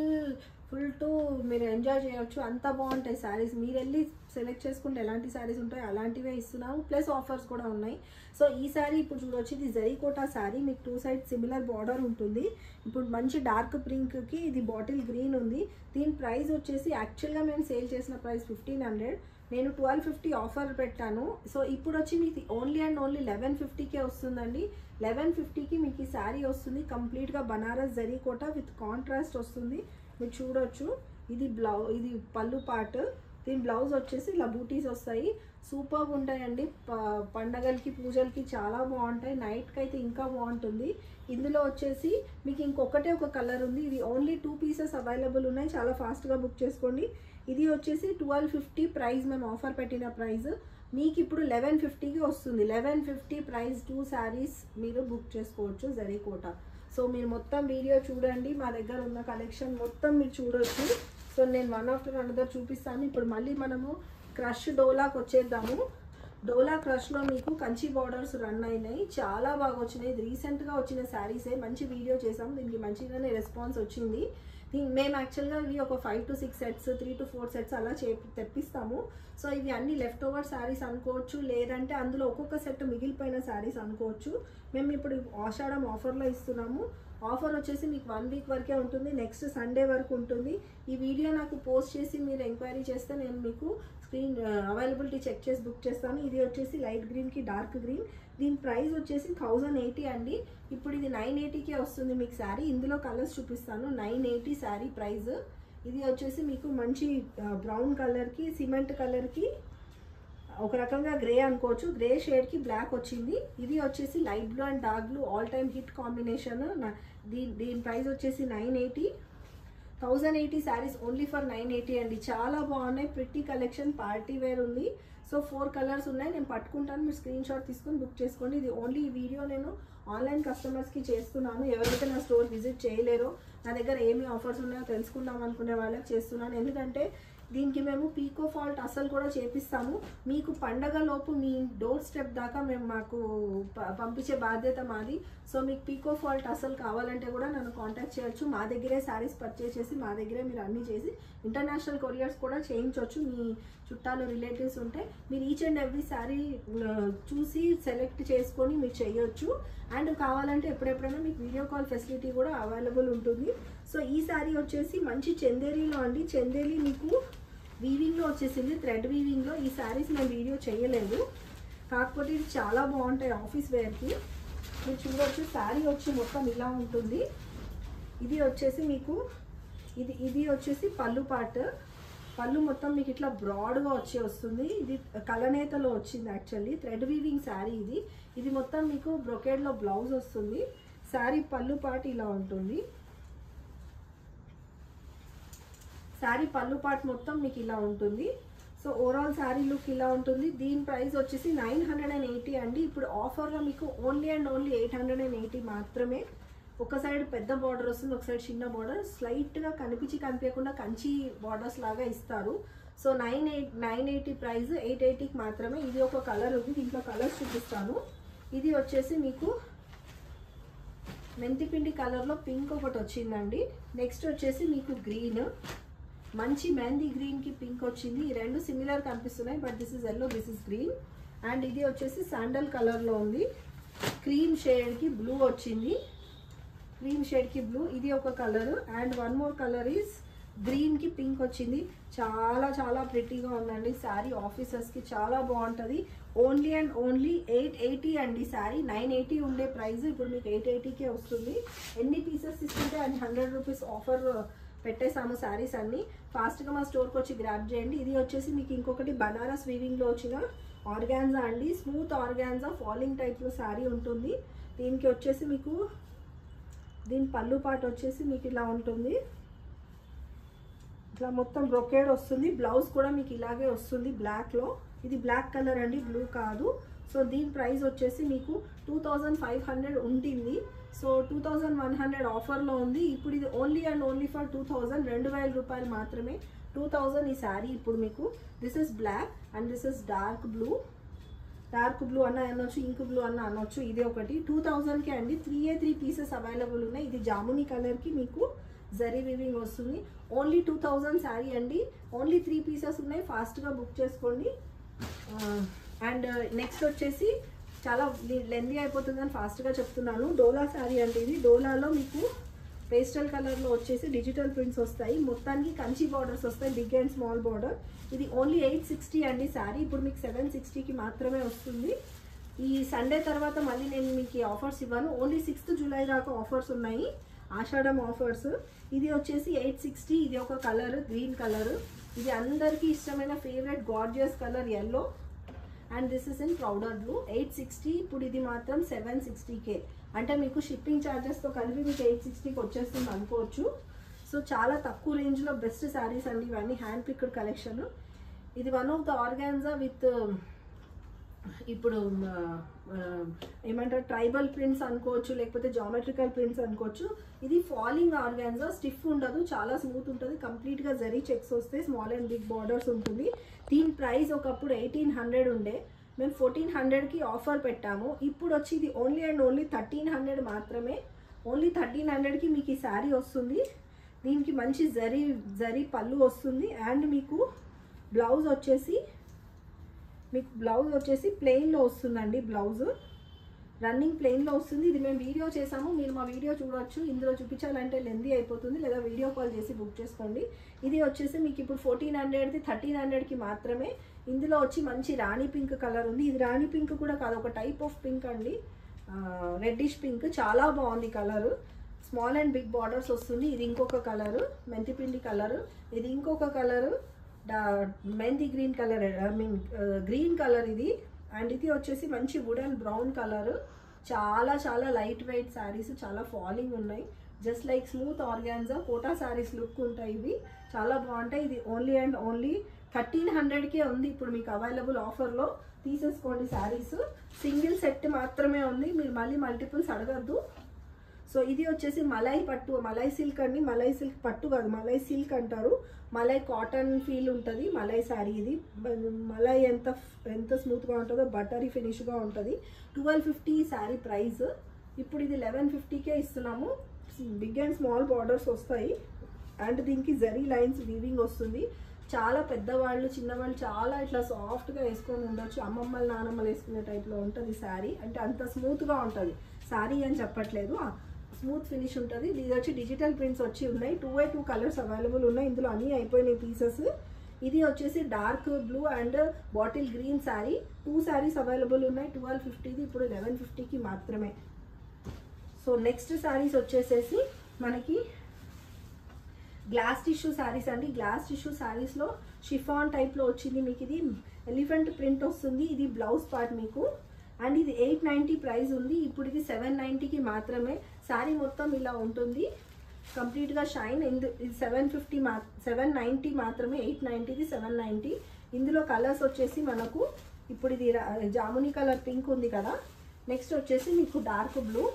టు మీరు ఎంజాయ్ చేయొచ్చు. అంత బాగుంటాయి శారీస్. మీరు వెళ్ళి సెలెక్ట్ చేసుకుంటే ఎలాంటి శారీస్ ఉంటాయో అలాంటివే ఇస్తున్నాము, ప్లస్ ఆఫర్స్ కూడా ఉన్నాయి. సో ఈ శారీ ఇప్పుడు చూడొచ్చు, ఇది జరీకోటా శారీ. మీకు 2 సైడ్ సిమిలర్ బార్డర్ ఉంటుంది. ఇప్పుడు మంచి డార్క్ పింక్కి ఇది బాటిల్ గ్రీన్ ఉంది. దీని ప్రైస్ వచ్చేసి యాక్చువల్గా మేము సేల్ చేసిన ప్రైస్ 1500, నేను 1250 ఆఫర్ పెట్టాను. సో ఇప్పుడు వచ్చి మీకు ఓన్లీ 1150కే వస్తుందండి. 1150కి మీకు ఈ శారీ వస్తుంది. కంప్లీట్గా బనారస్ జరీకోటా విత్ కాంట్రాస్ట్ వస్తుంది. మీరు చూడొచ్చు, ఇది ఇది పళ్ళు పార్ట్. దీని బ్లౌజ్ వచ్చేసి ఇలా బూటీస్ వస్తాయి. సూపర్గా ఉంటాయండి. పండగలకి పూజలకి చాలా బాగుంటాయి. నైట్కి అయితే ఇంకా బాగుంటుంది. ఇందులో వచ్చేసి మీకు ఇంకొకటే ఒక కలర్ ఉంది. ఇది ఓన్లీ 2 పీసెస్ అవైలబుల్ ఉన్నాయి. చాలా ఫాస్ట్గా బుక్ చేసుకోండి. ఇది వచ్చేసి 1250 ప్రైస్, మేము ఆఫర్ పెట్టిన ప్రైస్. మీకు ఇప్పుడు 1150కి వస్తుంది. 1150 ప్రైస్ 2 శారీస్ మీరు బుక్ చేసుకోవచ్చు జరీకోటా. సో మీరు మొత్తం వీడియో చూడండి, మా దగ్గర ఉన్న కలెక్షన్ మొత్తం మీరు చూడొచ్చు. సో నేను వన్ ఆఫ్టర్ అనదర్ చూపిస్తాను. ఇప్పుడు మళ్ళీ మనము క్రష్ డోలాకి వచ్చేద్దాము. డోలా క్రష్లో మీకు కంచి బార్డర్స్ రన్ అయినాయి, చాలా బాగా వచ్చినాయి. ఇది రీసెంట్గా వచ్చిన శారీసే. మంచి వీడియో చేసాము, దీనికి మంచిగానే రెస్పాన్స్ వచ్చింది. మేము యాక్చువల్గా ఇవి ఒక 5 to 6 సెట్స్, 3 to 4 సెట్స్ అలా తెప్పిస్తాము. సో ఇవి అన్ని లెఫ్ట్ ఓవర్ శారీస్ అనుకోవచ్చు, లేదంటే అందులో ఒక్కొక్క సెట్ మిగిలిపోయిన శారీస్ అనుకోవచ్చు. మేము ఇప్పుడు ఆషాఢం ఆఫర్లో ఇస్తున్నాము. ఆఫర్ వచ్చేసి మీకు 1 వీక్ వరకే ఉంటుంది, నెక్స్ట్ సండే వరకు ఉంటుంది. ఈ వీడియో నాకు పోస్ట్ చేసి మీరు ఎంక్వైరీ చేస్తే నేను మీకు స్క్రీన్ అవైలబిలిటీ చెక్ చేసి బుక్ చేస్తాను. ఇది వచ్చేసి లైట్ గ్రీన్కి డార్క్ గ్రీన్. దీని ప్రైస్ వచ్చేసి 1080 అండి. ఇప్పుడు ఇది 980కే వస్తుంది మీకు శారీ. ఇందులో కలర్స్ చూపిస్తాను. 980 శారీ ప్రైస్. ఇది వచ్చేసి మీకు మంచి బ్రౌన్ కలర్కి, సిమెంట్ కలర్కి, ఒక రకంగా గ్రే అనుకోవచ్చు, గ్రే షేడ్కి బ్లాక్ వచ్చింది. ఇది వచ్చేసి light blue and dark blue all time hit combination. దీని ప్రైస్ వచ్చేసి 980. 1080 శారీస్ ఓన్లీ ఫర్ 980 అండి. చాలా బాగున్నాయి, ప్రిటీ కలెక్షన్, పార్టీ వేర్ ఉంది. సో 4 కలర్స్ ఉన్నాయి, నేను పట్టుకుంటాను, మీరు స్క్రీన్ షాట్ తీసుకొని బుక్ చేసుకోండి. ఇది ఓన్లీ ఈ వీడియో నేను ఆన్లైన్ కస్టమర్స్కి చేస్తున్నాను. ఎవరైతే నా స్టోర్ విజిట్ చేయలేరో, నా దగ్గర ఏమి ఆఫర్స్ ఉన్నాయో తెలుసుకుందాం అనుకునే వాళ్ళకి చేస్తున్నాను. ఎందుకంటే దీనికి మేము పీకో ఫాల్ట్ అసలు కూడా చేపిస్తాము. మీకు పండగ లోపు మీ డోర్ స్టెప్ దాకా మేము మాకు పంపించే బాధ్యత మాది. సో మీకు పీకో ఫాల్ట్ అసలు కావాలంటే కూడా నన్ను కాంటాక్ట్ చేయొచ్చు. మా దగ్గరే శారీస్ పర్చేస్ చేసి మా దగ్గరే మీరు అన్నీ చేసి ఇంటర్నేషనల్ కొరియర్స్ కూడా చేయించవచ్చు. మీ చుట్టాలు రిలేటివ్స్ ఉంటే మీరు ఈచ్ అండ్ ఎవ్రీ శారీ చూసి సెలెక్ట్ చేసుకొని మీరు చేయొచ్చు. అండ్ కావాలంటే ఎప్పుడెప్పుడైనా మీకు వీడియో కాల్ ఫెసిలిటీ కూడా అవైలబుల్ ఉంటుంది. సో ఈ శారీ వచ్చేసి మంచి చందేరీలో అండి. చందేరీ మీకు వీవింగ్లో వచ్చేసింది, థ్రెడ్ వీవింగ్లో. ఈ శారీస్ నేను వీడియో చేయలేదు, కాకపోతే ఇది చాలా బాగుంటాయి ఆఫీస్ వేర్కి. మీరు చూడవచ్చు శారీ వచ్చి మొత్తం ఇలా ఉంటుంది. ఇది వచ్చేసి మీకు ఇది వచ్చేసి పళ్ళు పార్ట్. పళ్ళు మొత్తం మీకు ఇట్లా బ్రాడ్గా వస్తుంది. ఇది కలనేతలో వచ్చింది యాక్చువల్లీ, థ్రెడ్ వీవింగ్ శారీ ఇది. ఇది మొత్తం మీకు బ్రొకేడ్లో బ్లౌజ్ వస్తుంది. శారీ పళ్ళు పార్ట్ ఇలా ఉంటుంది. శారీ పళ్ళు పార్ట్ మొత్తం మీకు ఇలా ఉంటుంది. సో ఓవరాల్ శారీ లుక్ ఇలా ఉంటుంది. దీని ప్రైస్ వచ్చేసి 980 అండి. ఇప్పుడు ఆఫర్లో మీకు ఓన్లీ అండ్ ఓన్లీ 880 మాత్రమే. ఒక సైడ్ పెద్ద బార్డర్ వస్తుంది, ఒక సైడ్ చిన్న బార్డర్, స్లైట్గా కనిపించకుండా కంచి బార్డర్స్ లాగా ఇస్తారు. సో 980 ప్రైస్, 880కి మాత్రమే. ఇది ఒక కలర్ ఉంది, దీంట్లో కలర్స్ చూపిస్తాను. ఇది వచ్చేసి మీకు మెంతిపిండి కలర్లో పింక్ ఒకటి వచ్చిందండి. నెక్స్ట్ వచ్చేసి మీకు గ్రీన్, మంచి మెహందీ గ్రీన్కి పింక్ వచ్చింది. ఈ రెండు సిమిలర్ కనిపిస్తున్నాయి, but this is yellow, this is green. And ఇది వచ్చేసి శాండల్ కలర్లో ఉంది. క్రీమ్ షేడ్కి బ్లూ వచ్చింది, క్రీమ్ షేడ్కి బ్లూ. ఇది ఒక colour. And one more colour is గ్రీన్కి పింక్ వచ్చింది. చాలా చాలా ప్రిటీగా ఉందండి శారీ. ఆఫీసర్స్కి చాలా బాగుంటుంది. ఓన్లీ అండ్ ఓన్లీ 880 అండి శారీ. 980 ఉండే ప్రైస్ ఇప్పుడు మీకు 880కే వస్తుంది. ఎన్ని పీసెస్ తీసుకుంటే అది 100 రూపీస్ ఆఫర్ పెట్టేసాము శారీస్ అన్ని. ఫాస్ట్గా మా స్టోర్కి వచ్చి గ్రాబ్ చేయండి. ఇది వచ్చేసి మీకు ఇంకొకటి బనారస్ వీవింగ్లో వచ్చిన ఆర్గాన్జా అండి. స్మూత్ ఆర్గాన్జా ఫాలింగ్ టైప్లో శారీ ఉంటుంది. దీనికి వచ్చేసి మీకు దీని పళ్ళు పార్ట్ వచ్చేసి మీకు ఇలా ఉంటుంది. ఇట్లా మొత్తం బ్రొకేడ్ వస్తుంది. బ్లౌజ్ కూడా మీకు ఇలాగే వస్తుంది బ్లాక్లో. ఇది బ్లాక్ కలర్ అండి, బ్లూ కాదు. సో దీని ప్రైస్ వచ్చేసి మీకు 2500 ఉంటుంది. సో 2100 ఆఫర్లో ఉంది. ఇప్పుడు ఇది ఓన్లీ అండ్ ఓన్లీ ఫర్ 2000 రూపాయలు మాత్రమే. 2000 ఈ శారీ ఇప్పుడు మీకు. This is black and this is dark blue. Dark blue అన్న అనొచ్చు, ఇంక్ బ్లూ అన్న అనొచ్చు. ఇది ఒకటి 2000కే అండి. 3 పీసెస్ అవైలబుల్ ఉన్నాయి. ఇది జామునీ కలర్కి మీకు జరీ వీవింగ్ వస్తుంది. ఓన్లీ 2000 శారీ అండి. ఓన్లీ 3 పీసెస్ ఉన్నాయి, ఫాస్ట్గా బుక్ చేసుకోండి. అండ్ నెక్స్ట్ వచ్చేసి చాలా లెందీ అయిపోతుందని ఫాస్ట్గా చెప్తున్నాను. డోలా శారీ అంటే ఇది. డోలాలో మీకు పేస్టల్ కలర్లో వచ్చేసి డిజిటల్ ప్రింట్స్ వస్తాయి. మొత్తానికి కంచి బార్డర్స్ వస్తాయి, బిగ్ అండ్ స్మాల్ బార్డర్. ఇది ఓన్లీ 860 అండి శారీ. ఇప్పుడు మీకు 760కి మాత్రమే వస్తుంది. ఈ సండే తర్వాత మళ్ళీ నేను మీకు ఈ ఆఫర్స్ ఇవ్వను. ఓన్లీ 6th జూలై దాకా ఆఫర్స్ ఉన్నాయి, ఆషాఢం ఆఫర్స్. ఇది వచ్చేసి 860. ఇది ఒక కలర్, గ్రీన్ కలర్. ఇది అందరికీ ఇష్టమైన favourite gorgeous colour yellow. And this is in powder blue. 860. ఇప్పుడు ఇది మాత్రం 760K. అంటే మీకు షిప్పింగ్ ఛార్జెస్తో కలిపి మీకు 860కి వచ్చేస్తుంది అనుకోవచ్చు. సో చాలా తక్కువ రేంజ్లో బెస్ట్ శారీస్ అండి ఇవన్నీ. Hand picked collection. ఇది one of the organza with ఇప్పుడు ఏమంటారు ట్రైబల్ ప్రింట్స్ అనుకోవచ్చు, లేకపోతే జామెట్రికల్ ప్రింట్స్ అనుకోవచ్చు. ఇది ఫాలింగ్ ఆర్గాన్జా, స్టిఫ్ ఉండదు, చాలా స్మూత్ ఉంటుంది. కంప్లీట్గా జరీ చెక్స్ వస్తే స్మాల్ అండ్ బిగ్ బార్డర్స్ ఉంటుంది. దీని ప్రైస్ ఒకప్పుడు 1800 ఉండే, మేము 1400కి ఆఫర్ పెట్టాము. ఇప్పుడు వచ్చి ఇది ఓన్లీ అండ్ ఓన్లీ 1300 మాత్రమే. ఓన్లీ 1300కి మీకు ఈ శారీ వస్తుంది. దీనికి మంచి జరీ పళ్ళు వస్తుంది. అండ్ మీకు బ్లౌజ్ వచ్చేసి ప్లెయిన్లో వస్తుందండి. బ్లౌజ్ రన్నింగ్ ప్లెయిన్లో వస్తుంది. ఇది మేము వీడియో చేసాము, మీరు మా వీడియో చూడవచ్చు. ఇందులో చూపించాలంటే లెందీ అయిపోతుంది, లేదా వీడియో కాల్ చేసి బుక్ చేసుకోండి. ఇది వచ్చేసి మీకు ఇప్పుడు 1400ది 1300కి మాత్రమే. ఇందులో వచ్చి మంచి రాణి పింక్ కలర్ ఉంది. ఇది రాణి పింక్ కూడా కాదు, ఒక టైప్ ఆఫ్ పింక్ అండి, రెడ్డిష్ పింక్. చాలా బాగుంది colour. Small and big borders వస్తుంది. ఇది ఇంకొక కలరు, మెంతిపిండి కలరు. ఇది ఇంకొక colour, mehndi green colour, green colour ఇది. అండ్ ఇది వచ్చేసి మంచి వుడెన్ బ్రౌన్ కలర్. చాలా చాలా లైట్ వెయిట్ శారీస్, చాలా ఫాలింగ్ ఉన్నాయి. Just like smooth organza Kota saris look ఉంటాయి ఇవి. చాలా బాగుంటాయి. ఇది ఓన్లీ అండ్ ఓన్లీ 1300కే ఉంది ఇప్పుడు మీకు అవైలబుల్ ఆఫర్లో. తీసేసుకోండి శారీస్. సింగిల్ సెట్ మాత్రమే ఉంది, మీరు మళ్ళీ మల్టిపుల్స్ అడగద్దు. సో ఇది వచ్చేసి మలై పట్టు, మలై సిల్క్ అండి. మలై సిల్క్ పట్టు కాదు, మలై సిల్క్ అంటారు. మలై కాటన్ ఫీల్ ఉంటుంది మలై శారీ. ఇది మలై ఎంత స్మూత్గా ఉంటుందో, బటరీ ఫినిష్గా ఉంటుంది. 1250 శారీ ప్రైస్. ఇప్పుడు ఇది 1150కే ఇస్తున్నాము. బిగ్ అండ్ స్మాల్ బార్డర్స్ వస్తాయి. అండ్ దీనికి జరీ లైన్స్ వీవింగ్ వస్తుంది. చాలా పెద్దవాళ్ళు చిన్నవాళ్ళు చాలా ఇట్లా సాఫ్ట్గా వేసుకొని ఉండొచ్చు. అమ్మమ్మలు నానమ్మలు వేసుకునే టైప్లో ఉంటుంది శారీ. అంటే అంత స్మూత్గా ఉంటుంది శారీ అని చెప్పట్లేదు, స్మూత్ ఫినిష్ ఉంటుంది. ఇది వచ్చి డిజిటల్ ప్రింట్స్ వచ్చి ఉన్నాయి. 2 కలర్స్ అవైలబుల్ ఉన్నాయి. ఇందులో అన్నీ అయిపోయినాయి పీసెస్. ఇది వచ్చేసి dark blue and bottle green sari. 2 saris available ఉన్నాయి. 1250ది ఇప్పుడు 1150కి మాత్రమే. సో నెక్స్ట్ శారీస్ వచ్చేసేసి మనకి గ్లాస్ టిష్యూ శారీస్ అండి. గ్లాస్ టిష్యూ శారీస్లో షిఫాన్ టైప్లో వచ్చింది. మీకు ఇది ఎలిఫెంట్ ప్రింట్ వస్తుంది. ఇది బ్లౌజ్ పార్ట్ మీకు. అండ్ ఇది 890 ప్రైస్ ఉంది. ఇప్పుడు ఇది 790కి మాత్రమే. శారీ మొత్తం ఇలా ఉంటుంది కంప్లీట్గా షైన్. ఇది 790 మాత్రమే. 890ది 790. ఇందులో కలర్స్ వచ్చేసి మనకు ఇప్పుడు ఇది జామునీ కలర్ పింక్ ఉంది కదా. నెక్స్ట్ వచ్చేసి మీకు డార్క్ బ్లూ.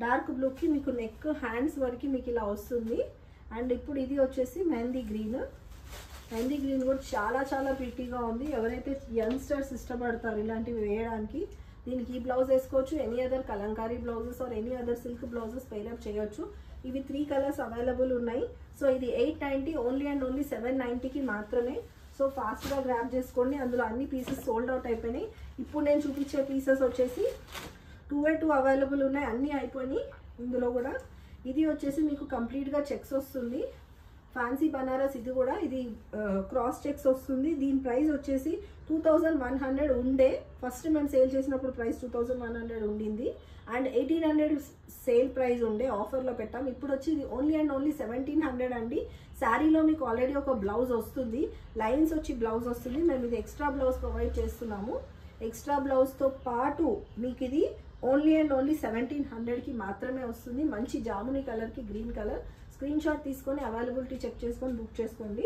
డార్క్ బ్లూకి మీకు నెక్ హ్యాండ్స్ వరకు మీకు ఇలా వస్తుంది. అండ్ ఇప్పుడు ఇది వచ్చేసి మెహందీ గ్రీన్. మెహందీ గ్రీన్ కూడా చాలా చాలా ప్రిటీగా ఉంది. ఎవరైతే యంగ్స్టర్స్ ఇష్టపడతారు ఇలాంటివి వేయడానికి, దీనికి ఈ బ్లౌజ్ వేసుకోవచ్చు. Any other Kalamkari blouses or any other silk blouses pair up చేయొచ్చు. ఇవి 3 కలర్స్ అవైలబుల్ ఉన్నాయి. సో ఇది 890 ఓన్లీ అండ్ ఓన్లీ 790కి మాత్రమే. సో ఫాస్ట్గా గ్రాప్ చేసుకోండి. అందులో అన్ని పీసెస్ సోల్డ్ అవుట్ అయిపోయినాయి. ఇప్పుడు నేను చూపించే పీసెస్ వచ్చేసి 2/2 అవైలబుల్ ఉన్నాయి. అన్నీ అయిపోయినాయి ఇందులో కూడా. ఇది వచ్చేసి మీకు కంప్లీట్గా చెక్స్ వస్తుంది. ఫ్యాన్సీ బనారస్ ఇది కూడా. ఇది క్రాస్ చెక్స్ వస్తుంది. దీని ప్రైస్ వచ్చేసి 2100 ఉండే. ఫస్ట్ మేము సేల్ చేసినప్పుడు ప్రైస్ 2100 ఉండింది. అండ్ 1800 సేల్ ప్రైస్ ఉండే, ఆఫర్లో పెట్టాం. ఇప్పుడు వచ్చి ఇది ఓన్లీ అండ్ ఓన్లీ 1700 అండి. శారీలో మీకు ఆల్రెడీ ఒక బ్లౌజ్ వస్తుంది, లైన్స్ వచ్చి బ్లౌజ్ వస్తుంది. మేము ఇది ఎక్స్ట్రా బ్లౌజ్ ప్రొవైడ్ చేస్తున్నాము. ఎక్స్ట్రా బ్లౌజ్తో పాటు మీకు ఇది ఓన్లీ అండ్ ఓన్లీ 1700కి మాత్రమే వస్తుంది. మంచి జామునీ కలర్కి గ్రీన్ కలర్. స్క్రీన్ షాట్ తీసుకొని అవైలబిలిటీ చెక్ చేసుకొని బుక్ చేసుకోండి.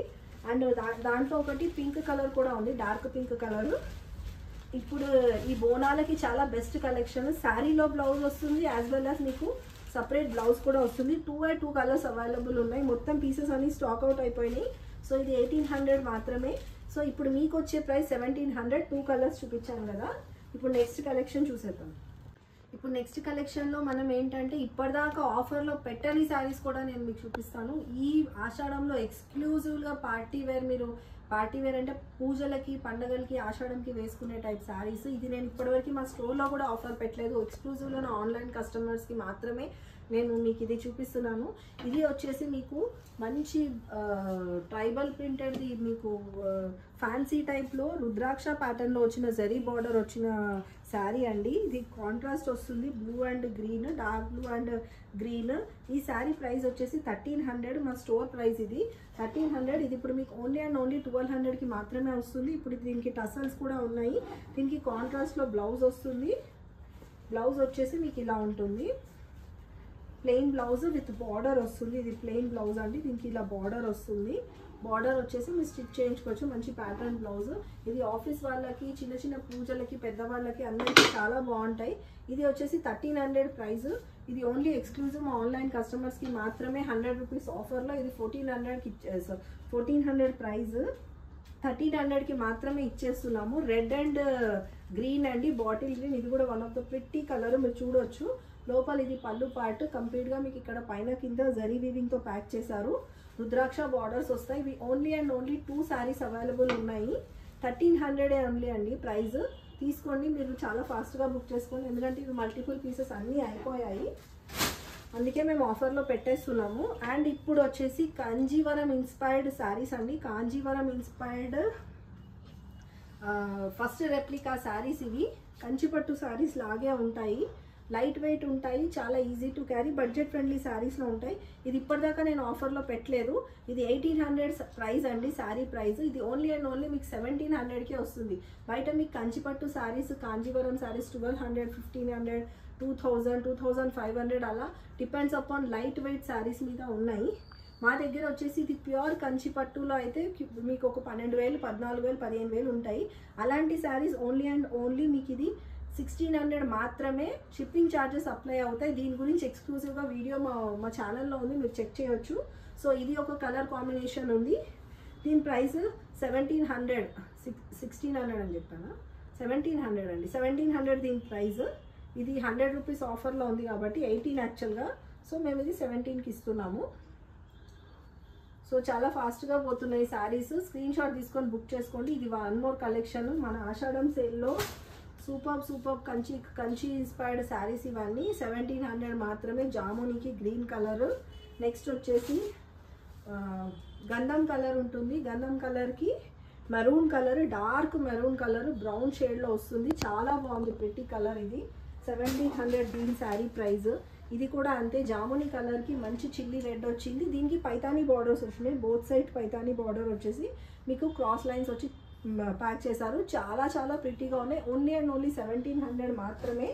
అండ్ దాంట్లో ఒకటి పింక్ కలర్ కూడా ఉంది, డార్క్ పింక్ కలర్. ఇప్పుడు ఈ బోనాలకి చాలా బెస్ట్ కలెక్షన్. శారీలో బ్లౌజ్ వస్తుంది, యాజ్ వెల్ యాజ్ మీకు సపరేట్ బ్లౌజ్ కూడా వస్తుంది. 2/2 కలర్స్ అవైలబుల్ ఉన్నాయి. మొత్తం పీసెస్ అన్ని స్టాక్ అవుట్ అయిపోయినాయి. సో ఇది 1800 మాత్రమే. సో ఇప్పుడు మీకు వచ్చే ప్రైస్ 1700. 2 కలర్స్ చూపించాను కదా. ఇప్పుడు నెక్స్ట్ కలెక్షన్ చూసేద్దాం. ఇప్పుడు నెక్స్ట్ కలెక్షన్లో మనం ఏంటంటే ఇప్పటిదాకా ఆఫర్లో పెట్టని శారీస్ కూడా నేను మీకు చూపిస్తాను. ఈ ఆషాఢంలో ఎక్స్క్లూజివ్గా పార్టీ వేర్, మీరు పార్టీ వేర్ అంటే పూజలకి పండగలకి ఆషాఢంకి వేసుకునే టైప్ శారీస్. ఇది నేను ఇప్పటివరకు మా స్టోర్లో కూడా ఆఫర్ పెట్టలేదు. ఎక్స్క్లూజివ్లో నా ఆన్లైన్ కస్టమర్స్కి మాత్రమే నేను మీకు ఇది చూపిస్తున్నాను. ఇది వచ్చేసి మీకు మంచి ట్రైబల్ ప్రింటెడ్ది, మీకు ఫ్యాన్సీ టైప్లో రుద్రాక్ష ప్యాటర్న్లో వచ్చిన జరీ బార్డర్ వచ్చిన శారీ అండి. ఇది కాంట్రాస్ట్ వస్తుంది, blue and green, dark blue and green. ఈ శారీ ప్రైస్ వచ్చేసి 1300. మా స్టోర్ ప్రైస్ ఇది 1300. ఇది ఇప్పుడు మీకు ఓన్లీ అండ్ ఓన్లీ 1200కి మాత్రమే వస్తుంది. ఇప్పుడు దీనికి టసల్స్ కూడా ఉన్నాయి. దీనికి కాంట్రాస్ట్లో బ్లౌజ్ వస్తుంది. బ్లౌజ్ వచ్చేసి మీకు ఇలా ఉంటుంది, ప్లెయిన్ బ్లౌజ్ విత్ బార్డర్ వస్తుంది. ఇది ప్లెయిన్ బ్లౌజ్ అండి. దీనికి ఇలా బార్డర్ వస్తుంది. బార్డర్ వచ్చేసి మీరు స్టిచ్ చేయించుకోవచ్చు. మంచి ప్యాటర్న్ బ్లౌజ్. ఇది ఆఫీస్ వాళ్ళకి, చిన్న చిన్న పూజలకి, పెద్దవాళ్ళకి అందరికీ చాలా బాగుంటాయి. ఇది వచ్చేసి 1300 ప్రైస్. ఇది ఓన్లీ ఎక్స్క్లూజివ్ మా ఆన్లైన్ కస్టమర్స్కి మాత్రమే. 100 రూపీస్ ఆఫర్లో ఇది 1400 ప్రైస్. 1300కి మాత్రమే ఇచ్చేస్తున్నాము. రెడ్ అండ్ గ్రీన్ అండి, బాటిల్ గ్రీన్. ఇది కూడా one of the pretty colour, మీరు చూడొచ్చు. లోపల ఇది పళ్ళు పార్ట్. కంప్లీట్గా మీకు ఇక్కడ పైన కింద జరీ వీవింగ్తో ప్యాక్ చేశారు. రుద్రాక్ష బార్డర్స్ వస్తాయి. ఇవి only and only 2 saris available ఉన్నాయి. 1300 ఓన్లీ అండి ప్రైస్. తీసుకోండి, మీరు చాలా ఫాస్ట్గా బుక్ చేసుకోండి. ఎందుకంటే ఇవి మల్టిపుల్ పీసెస్ అన్నీ అయిపోయాయి, అందుకే మేము ఆఫర్లో పెట్టేస్తున్నాము. అండ్ ఇప్పుడు వచ్చేసి కాంజీవరం ఇన్స్పైర్డ్ శారీస్ అండి. Kanjeevaram inspired first replica saris. ఇవి కంచిపట్టు శారీస్ లాగే ఉంటాయి. లైట్ వెయిట్ ఉంటాయి, చాలా easy to carry, budget friendly శారీస్లో ఉంటాయి. ఇది ఇప్పటిదాకా నేను ఆఫర్లో పెట్టలేదు. ఇది 1800 ప్రైస్ అండి శారీ ప్రైస్. ఇది ఓన్లీ అండ్ ఓన్లీ మీకు 1700కే వస్తుంది. బయట మీకు కంచిపట్టు శారీస్, కాంజీవరం శారీస్ 1200, 1500, 2000, 2500 అలా depends upon light weight saris మీద ఉన్నాయి. మా దగ్గర వచ్చేసి ఇది ప్యూర్ కంచిపట్టులో అయితే మీకు ఒక 12,000, 14,000, 15,000 ఉంటాయి. అలాంటి శారీస్ ఓన్లీ అండ్ ఓన్లీ మీకు ఇది 1600 మాత్రమే. షిప్పింగ్ ఛార్జెస్ అప్లై అవుతాయి. దీని గురించి ఎక్స్క్లూజివ్గా వీడియో మా ఛానల్లో ఉంది, మీరు చెక్ చేయొచ్చు. సో ఇది ఒక కలర్ కాంబినేషన్ ఉంది. దీని ప్రైస్ 1700, 1600 అని చెప్పాను, 1700 అండి. 1700 దీని ప్రైస్. ఇది 100 రూపీస్ ఆఫర్లో ఉంది కాబట్టి 18 యాక్చువల్గా. సో మేము ఇది 17కి ఇస్తున్నాము. సో చాలా ఫాస్ట్గా పోతున్నాయి శారీస్. స్క్రీన్ షాట్ తీసుకొని బుక్ చేసుకోండి. ఇది వన్ మోర్ కలెక్షన్ మన ఆషాఢం సేల్లో. సూపర్ కంచి ఇన్స్పైర్డ్ శారీస్ ఇవన్నీ 1700 మాత్రమే. జామునికి గ్రీన్ కలర్. నెక్స్ట్ వచ్చేసి గంధం కలర్ ఉంటుంది. గంధం కలర్కి maroon colour, dark maroon colour brown షేడ్లో వస్తుంది. చాలా బాగుంది, ప్రిటీ కలర్. ఇది 1700 దీని శారీ ప్రైస్. ఇది కూడా అంతే, జాముని కలర్కి మంచి చిల్లీ రెడ్ వచ్చింది. దీనికి పైతానీ బార్డర్స్ వచ్చినాయి, బోత్ సైడ్ పైతానీ బార్డర్ వచ్చేసి మీకు క్రాస్ లైన్స్ వచ్చి ప్యాక్ చేశారు. చాలా చాలా ప్రిటీగా ఉన్నాయి. ఓన్లీ అండ్ ఓన్లీ 1700 మాత్రమే.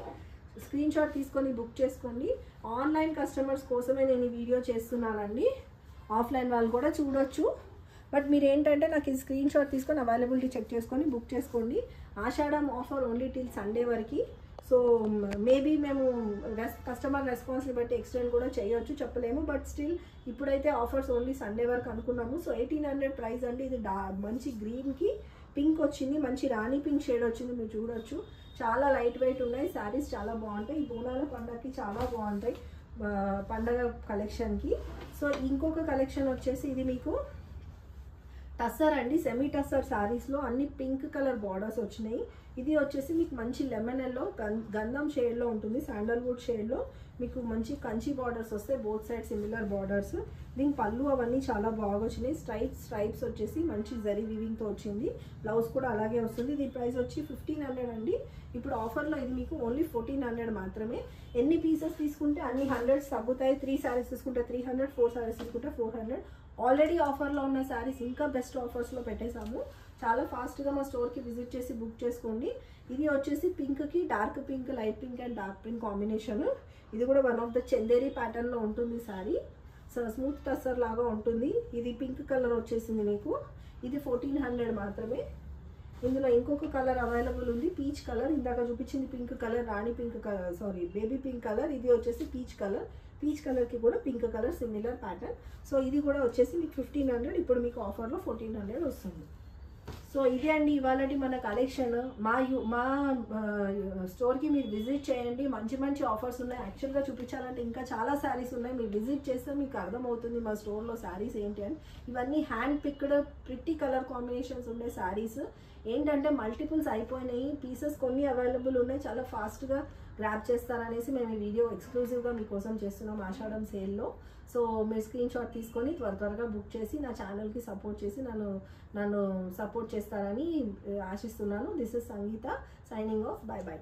స్క్రీన్ షాట్ తీసుకొని బుక్ చేసుకోండి. ఆన్లైన్ కస్టమర్స్ కోసమే నేను ఈ వీడియో చేస్తున్నానండి, ఆఫ్లైన్ వాళ్ళు కూడా చూడొచ్చు. బట్ మీరు ఏంటంటే నాకు ఈ స్క్రీన్ షాట్ తీసుకొని అవైలబిలిటీ చెక్ చేసుకొని బుక్ చేసుకోండి. ఆషాఢం ఆఫర్ ఓన్లీ టిల్ సండే వరకు. సో మేబీ మేము కస్టమర్ రెస్పాన్స్ని బట్టి ఎక్స్టెండ్ కూడా చేయొచ్చు, చెప్పలేము. బట్ స్టిల్ ఇప్పుడైతే ఆఫర్స్ ఓన్లీ సండే వరకు అనుకున్నాము. సో 1800 ప్రైస్ అండి. ఇది మంచి గ్రీన్కి పింక్ వచ్చింది, మంచి రాణి పింక్ షేడ్ వచ్చింది, మీరు చూడొచ్చు. చాలా లైట్ వెయిట్ ఉన్నాయి, శారీస్ చాలా బాగుంటాయి. ఈ బోనాల పండగకి చాలా బాగుంటాయి, పండగ కలెక్షన్కి. సో ఇంకొక కలెక్షన్ వచ్చేసి ఇది మీకు టస్సర్ అండి, సెమీ టస్సర్ శారీస్లో అన్ని పింక్ కలర్ బార్డర్స్ వచ్చినాయి. ఇది వచ్చేసి మీకు మంచి లెమన్ ఎల్లో గంధం షేడ్లో ఉంటుంది, శాండల్వుడ్ షేడ్లో మీకు మంచి కంచి బార్డర్స్ వస్తాయి, బోత్ సైడ్ సిమిలర్ బార్డర్స్. దీని పళ్ళు అవన్నీ చాలా బాగా వచ్చినాయి. స్ట్రైప్స్ వచ్చేసి మంచి జరీ వీవింగ్తో వచ్చింది. బ్లౌజ్ కూడా అలాగే వస్తుంది. దీని ప్రైస్ వచ్చి 1500 అండి. ఇప్పుడు ఆఫర్లో ఇది మీకు ఓన్లీ 1400 మాత్రమే. ఎన్ని పీసెస్ తీసుకుంటే అన్ని 100 తగ్గుతాయి. 3 శారీస్ తీసుకుంటే 300, 4 శారీస్ తీసుకుంటే 400. ఆల్రెడీ ఆఫర్లో ఉన్న శారీస్ ఇంకా బెస్ట్ ఆఫర్స్లో పెట్టేశాము. చాలా ఫాస్ట్గా మా స్టోర్కి విజిట్ చేసి బుక్ చేసుకోండి. ఇది వచ్చేసి పింక్కి dark pink, light pink and dark pink combination. ఇది కూడా వన్ ఆఫ్ ద చందేరి ప్యాటర్న్లో ఉంటుంది శారీ. సో స్మూత్ టస్సర్ లాగా ఉంటుంది. ఇది పింక్ కలర్ వచ్చేసింది మీకు. ఇది 1400 మాత్రమే. ఇందులో ఇంకొక కలర్ అవైలబుల్ ఉంది, పీచ్ కలర్. ఇందాక చూపించింది pink colour, rani pink colour, sorry baby pink colour. ఇది వచ్చేసి పీచ్ కలర్. పీచ్ కలర్కి కూడా pink colour similar pattern. So ఇది కూడా వచ్చేసి మీకు 1500. ఇప్పుడు మీకు ఆఫర్లో 1400 వస్తుంది. సో ఇదే అండి ఇవాళ మన కలెక్షన్. మా స్టోర్కి మీరు విజిట్ చేయండి, మంచి మంచి ఆఫర్స్ ఉన్నాయి. యాక్చువల్గా చూపించాలంటే ఇంకా చాలా శారీస్ ఉన్నాయి, మీరు విజిట్ చేస్తే మీకు అర్థమవుతుంది మా స్టోర్లో శారీస్ ఏంటి అని. ఇవన్నీ hand picked pretty colour combinations ఉండే శారీస్. ఏంటంటే మల్టిపుల్స్ అయిపోయినాయి, పీసెస్ కొన్ని అవైలబుల్ ఉన్నాయి, చాలా ఫాస్ట్గా గ్రాప్ చేస్తారనేసి మేము ఈ వీడియో ఎక్స్క్లూజివ్గా మీకోసం చేస్తున్నాం ఆషాఢం సేల్లో. సో మీరు స్క్రీన్ షాట్ తీసుకొని త్వరగా బుక్ చేసి నా ఛానల్కి సపోర్ట్ చేసి నన్ను సపోర్ట్ చేస్తారని ఆశిస్తున్నాను. This is Sangeetha signing off. Bye by.